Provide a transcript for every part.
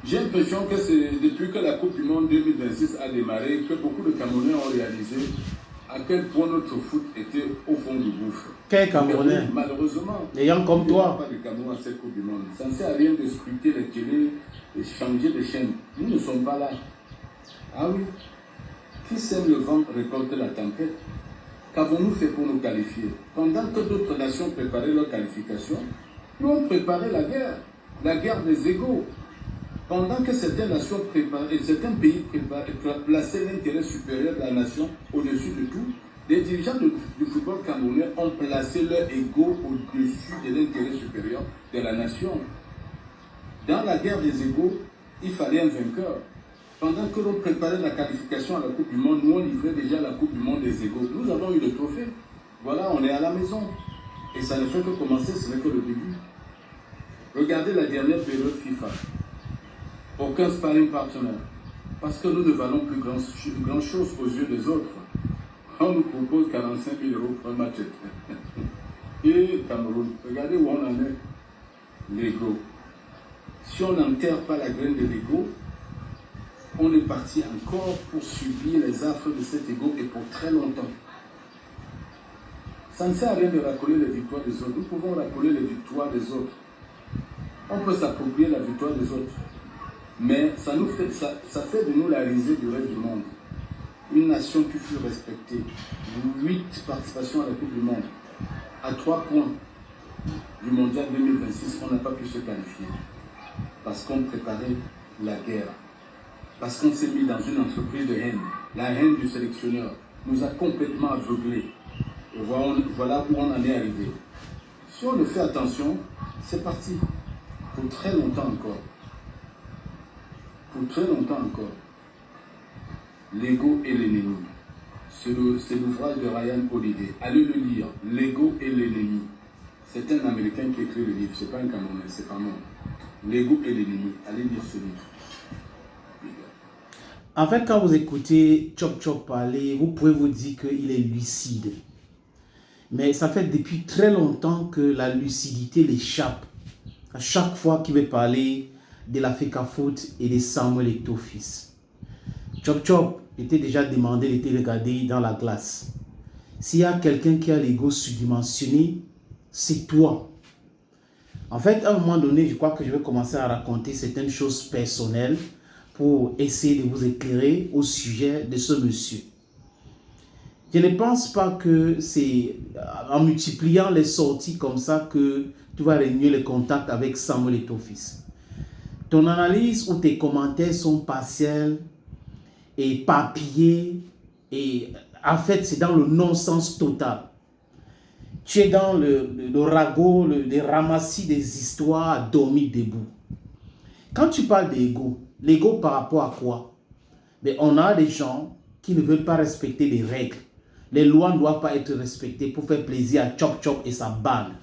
J'ai l'impression que c'est depuis que la Coupe du Monde 2026 a démarré que beaucoup de Camerounais ont réalisé à quel point notre foot était au fond du gouffre. Quel Camerounais? Malheureusement, les gens comme toi. Il n'y a pas de Cameroun à cette Coupe du Monde. Ça ne sert à rien de scruter les télés, de changer de chaîne. Nous ne sommes pas là. Ah oui. Qui sème le vent récolte la tempête. Qu'avons-nous fait pour nous qualifier? Pendant que d'autres nations préparaient leur qualification, nous on préparait la guerre des égaux. Pendant que certaines nations préparaient, certains pays plaçaient l'intérêt supérieur de la nation au-dessus de tout, les dirigeants du football camerounais ont placé leur ego au-dessus de l'intérêt supérieur de la nation. Dans la guerre des égaux, il fallait un vainqueur. Pendant que l'on préparait la qualification à la Coupe du Monde, nous on livrait déjà la Coupe du Monde des égaux. Nous avons eu le trophée. Voilà, on est à la maison. Et ça ne fait que commencer, ce n'est que le début. Regardez la dernière période FIFA. Aucun sparring partenaire. Parce que nous ne valons plus grand chose aux yeux des autres. On nous propose 45 000 € pour un match. Et Cameroun, regardez où on en est. L'ego. Si on n'enterre pas la graine de l'ego, on est parti encore pour subir les affres de cet ego et pour très longtemps. Ça ne sert à rien de racoler les victoires des autres. Nous pouvons racoler les victoires des autres. On peut s'approprier la victoire des autres. Mais ça fait de nous la risée du reste du monde. Une nation qui fut respectée. 8 participations à la Coupe du Monde. À 3 points du Mondial 2026, on n'a pas pu se qualifier. Parce qu'on préparait la guerre. Parce qu'on s'est mis dans une entreprise de haine. La haine du sélectionneur nous a complètement aveuglés. Et voilà où on en est arrivé. Si on ne fait attention, c'est parti. Pour très longtemps encore. Pour très longtemps encore. L'ego et l'ennemi. C'est l'ouvrage de Ryan Holiday. Allez le lire. L'ego et l'ennemi. C'est un Américain qui écrit le livre. C'est pas un Camerounais, c'est pas moi. L'ego et l'ennemi. Allez lire ce livre. En fait, quand vous écoutez Chop Chop parler, vous pouvez vous dire qu'il est lucide. Mais ça fait depuis très longtemps que la lucidité l'échappe. À chaque fois qu'il veut parler de la FECAFOOT et de Samuel Eto'o-Fils. Chop Chop était déjà demandé, il était regardé dans la glace. S'il y a quelqu'un qui a l'ego surdimensionné, c'est toi. En fait, à un moment donné, je crois que je vais commencer à raconter certaines choses personnelles pour essayer de vous éclairer au sujet de ce monsieur. Je ne pense pas que c'est en multipliant les sorties comme ça que tu vas renouer le contact avec Samuel Eto'o-Fils. Ton analyse ou tes commentaires sont partiels et éparpillés et en fait c'est dans le non-sens total. Tu es dans le ragot, le ramassis des histoires à dormir debout. Quand tu parles d'ego, l'ego par rapport à quoi? Mais on a des gens qui ne veulent pas respecter les règles. Les lois ne doivent pas être respectées pour faire plaisir à Chop Chop et sa bande.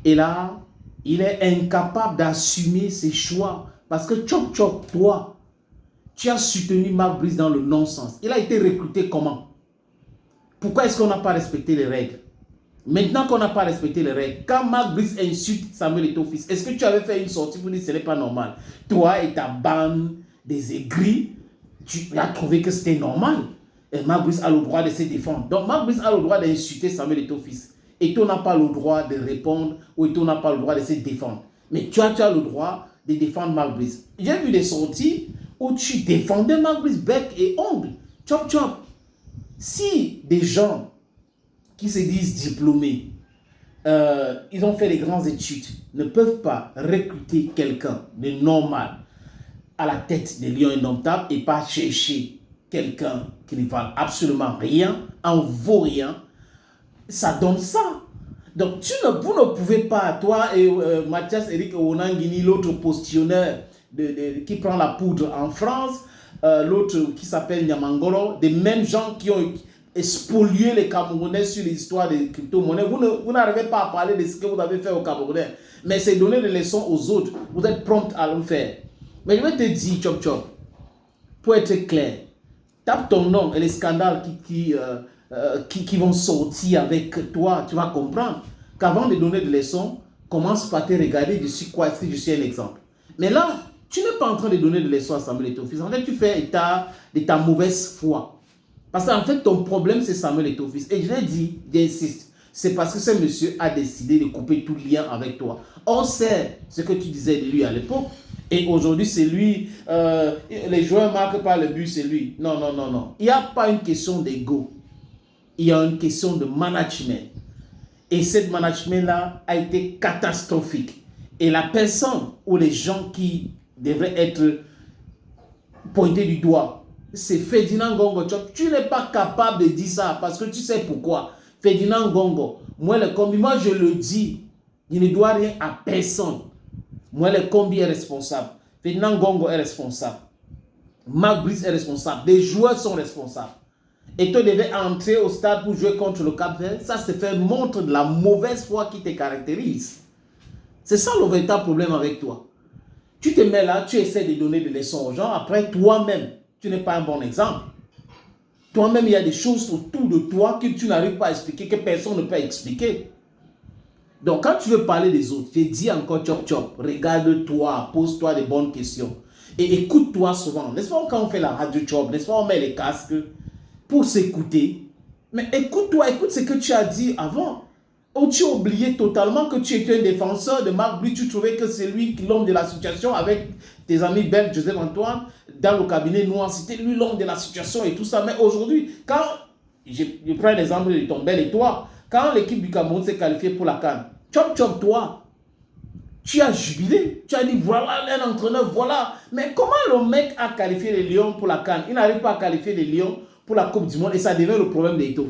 Et là, il est incapable d'assumer ses choix. Parce que Chop Chop, toi, tu as soutenu Marc Brice dans le non-sens. Il a été recruté comment? Pourquoi est-ce qu'on n'a pas respecté les règles? Maintenant qu'on n'a pas respecté les règles, quand Marc Brice insulte Samuel Eto'o-Fils, est-ce que tu avais fait une sortie pour dire que ce n'est pas normal? Toi et ta bande des aigris, tu as trouvé que c'était normal. Et Marc Brice a le droit de se défendre. Donc Marc Brice a le droit d'insulter Samuel Eto'o-Fils. Eto'o n'a pas le droit de répondre ou Eto'o n'a pas le droit de se défendre. Mais tu as le droit de défendre Marc Brice. J'ai vu des sorties où tu défendais Marc Brice bec et ongle. Chop chop. Si des gens qui se disent diplômés, ils ont fait des grandes études, ne peuvent pas recruter quelqu'un de normal à la tête des Lions Indomptables et pas chercher quelqu'un qui ne valent absolument rien, en vaut rien, ça donne ça. Donc vous ne pouvez pas, toi et Mathias Eric Onangini, l'autre postillonneur qui prend la poudre en France, l'autre qui s'appelle Nyamangolo, des mêmes gens qui ont spolié les Camerounais sur l'histoire des crypto-monnaies. Vous n'arrivez pas à parler de ce que vous avez fait aux Camerounais, mais c'est donner des leçons aux autres. Vous êtes prompt à le faire. Mais je vais te dire, Chop Chop, pour être clair, tape ton nom et les scandales qui vont sortir avec toi, tu vas comprendre qu'avant de donner des leçons, commence par te regarder, je suis quoi, est-ce que je suis un exemple. Mais là, Tu n'es pas en train de donner de leçons à Samuel Eto'o-Fils. En fait, tu fais état de ta mauvaise foi. Parce qu'en fait, ton problème, c'est Samuel Eto'o-Fils. Et je l'ai dit, j'insiste, c'est parce que ce monsieur a décidé de couper tout lien avec toi. On sait ce que tu disais de lui à l'époque. Et aujourd'hui, c'est lui. Les joueurs marquent pas le but, c'est lui. Non, non, non, non. Il n'y a pas une question d'ego. Il y a une question de management. Et ce management-là a été catastrophique. Et la personne ou les gens qui devraient être pointés du doigt, c'est Ferdinand Ngongo Diop. Tu n'es pas capable de dire ça parce que tu sais pourquoi. Ferdinand Ngongo, moi je le dis, il ne doit rien à personne. Moi le combi est responsable. Ferdinand Ngongo est responsable. Marc Brice est responsable. Les joueurs sont responsables. Et tu devais entrer au stade pour jouer contre le Cap-Vert. Ça, c'est fait montre de la mauvaise foi qui te caractérise. C'est ça le véritable problème avec toi. Tu te mets là, tu essaies de donner des leçons aux gens. Après, toi-même, tu n'es pas un bon exemple. Toi-même, il y a des choses autour de toi que tu n'arrives pas à expliquer, que personne ne peut expliquer. Donc, quand tu veux parler des autres, je dis encore chop chop, regarde-toi, pose-toi des bonnes questions. Et écoute-toi souvent. N'est-ce pas quand on fait la radio chop, n'est-ce pas on met les casques pour s'écouter. Mais écoute-toi, écoute ce que tu as dit avant. Ou tu as oublié totalement que tu étais un défenseur de Marc Brice, tu trouvais que c'est lui l'homme de la situation avec tes amis belges, Joseph Antoine, dans le cabinet noir, c'était lui l'homme de la situation et tout ça. Mais aujourd'hui, quand, je prends l'exemple de ton bel et toi, quand l'équipe du Cameroun s'est qualifiée pour la CAN, chop toi, tu as jubilé, tu as dit voilà un entraîneur, voilà. Mais comment le mec a qualifié les Lions pour la CAN? Il n'arrive pas à qualifier les Lions pour la Coupe du Monde et ça devient le problème des taux.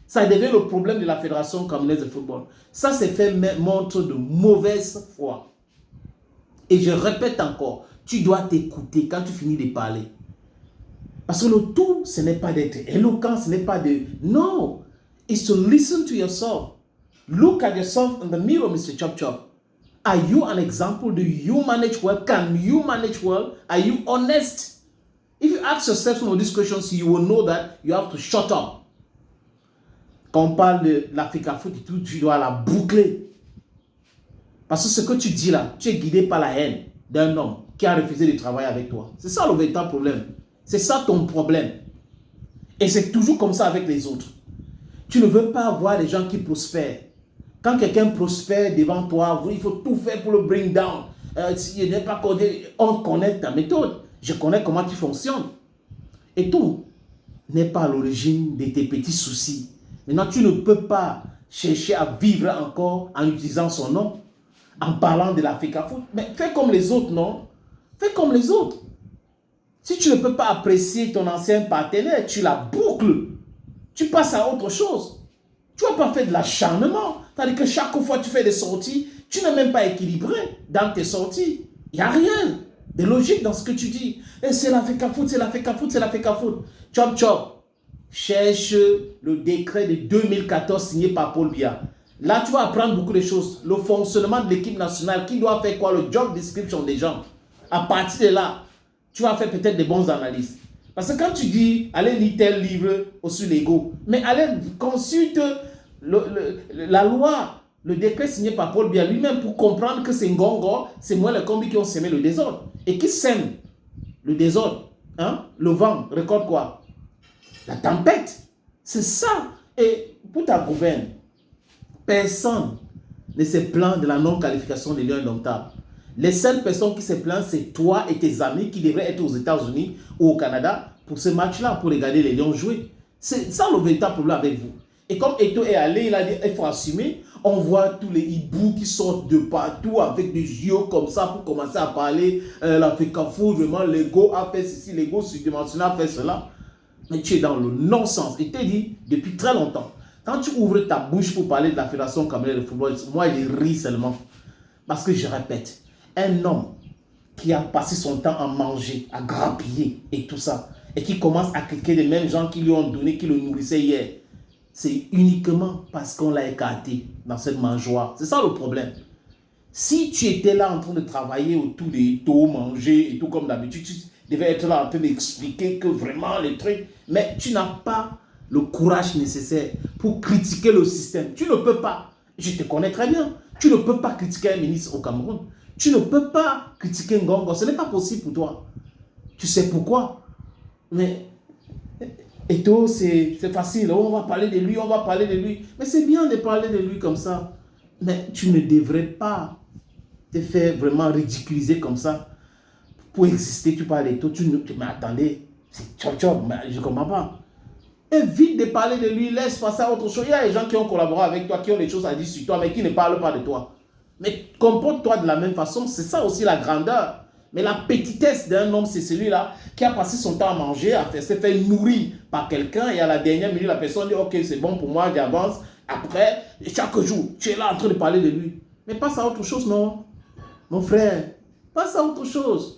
Ça devient le problème de la Fédération camerounaise de football. Ça, c'est fait montre de mauvaise foi. Et je répète encore, tu dois t'écouter quand tu finis de parler. Parce que le tout, ce n'est pas d'être éloquent, ce n'est pas de... Non, it's to listen to yourself. Look at yourself in the mirror, Mr. Chop Chop. Are you an example? Do you manage well? Can you manage well? Are you honest? If you ask yourself some of these questions, you will know that you have to shut up. Quand on parle de l'Africa Foot et tout, tu dois la boucler. Parce que ce que tu dis là, tu es guidé par la haine d'un homme qui a refusé de travailler avec toi. C'est ça le véritable problème. C'est ça ton problème. Et c'est toujours comme ça avec les autres. Tu ne veux pas avoir des gens qui prospèrent. Quand quelqu'un prospère devant toi, il faut tout faire pour le bring down. Si n'est pas codé, on connaît ta méthode. Je connais comment tu fonctionnes. Et tout n'est pas à l'origine de tes petits soucis. Maintenant, tu ne peux pas chercher à vivre encore en utilisant son nom, en parlant de l'Africa Foot. Mais fais comme les autres, non? Fais comme les autres. Si tu ne peux pas apprécier ton ancien partenaire, tu la boucles. Tu passes à autre chose. Tu n'as pas fait de l'acharnement. C'est-à-dire que chaque fois que tu fais des sorties, tu n'es même pas équilibré dans tes sorties. Il n'y a rien de logique dans ce que tu dis. Et c'est l'Africa Foot, c'est l'Africa Foot, c'est l'Africa Foot. Chop chop. Cherche le décret de 2014 signé par Paul Biya. Là, tu vas apprendre beaucoup de choses. Le fonctionnement de l'équipe nationale, qui doit faire quoi, le job description des gens. À partir de là, tu vas faire peut-être des bonnes analyses. Parce que quand tu dis, allez lire tel livre sur l'ego, mais allez consulte la loi, le décret signé par Paul Biya lui-même pour comprendre que c'est Ngongo, c'est moi les combis qui ont semé le désordre. Et qui sème le désordre, hein? Le vent récolte quoi? La tempête. C'est ça. Et pour ta gouverne, personne ne se plaint de la non-qualification des Lions indomptables. Les seules personnes qui se plaignent, c'est toi et tes amis qui devraient être aux États-Unis ou au Canada pour ce match-là, pour regarder les Lions jouer. C'est ça le véritable problème avec vous. Et comme Eto'o est allé, il a dit, il faut assumer. On voit tous les hiboux qui sortent de partout avec des yeux comme ça pour commencer à parler. L'Africa Foot, vraiment, l'ego a fait ceci, l'ego surdimensionné a fait cela. Mais tu es dans le non-sens. Il te dit, depuis très longtemps, quand tu ouvres ta bouche pour parler de la Fédération camerounaise de football, moi, je ris seulement. Parce que je répète, un homme qui a passé son temps à manger, à grappiller et tout ça, et qui commence à critiquer les mêmes gens qui lui ont donné, qui le nourrissaient hier, c'est uniquement parce qu'on l'a écarté dans cette mangeoire. C'est ça le problème. Si tu étais là en train de travailler autour des taux, manger et tout comme d'habitude, tu devais être là en train d'expliquer que vraiment les trucs, mais tu n'as pas le courage nécessaire pour critiquer le système. Tu ne peux pas. Je te connais très bien. Tu ne peux pas critiquer un ministre au Cameroun. Tu ne peux pas critiquer Ngongo. Ce n'est pas possible pour toi. Tu sais pourquoi? Mais Eto'o, c'est facile. On va parler de lui, on va parler de lui. Mais c'est bien de parler de lui comme ça. Mais tu ne devrais pas te faire vraiment ridiculiser comme ça. Pour exister, tu parles d'Eto'o. Mais attendez, c'est Chop, mais je ne comprends pas. Évite de parler de lui, laisse passer à autre chose. Il y a des gens qui ont collaboré avec toi, qui ont des choses à dire sur toi, mais qui ne parlent pas de toi. Mais comporte-toi de la même façon. C'est ça aussi la grandeur. Mais la petitesse d'un homme, c'est celui-là qui a passé son temps à manger, s'est fait nourrir par quelqu'un, et à la dernière minute, la personne dit « Ok, c'est bon pour moi, j'avance. » Après, chaque jour, tu es là en train de parler de lui. Mais passe à autre chose, non? Mon frère, passe à autre chose.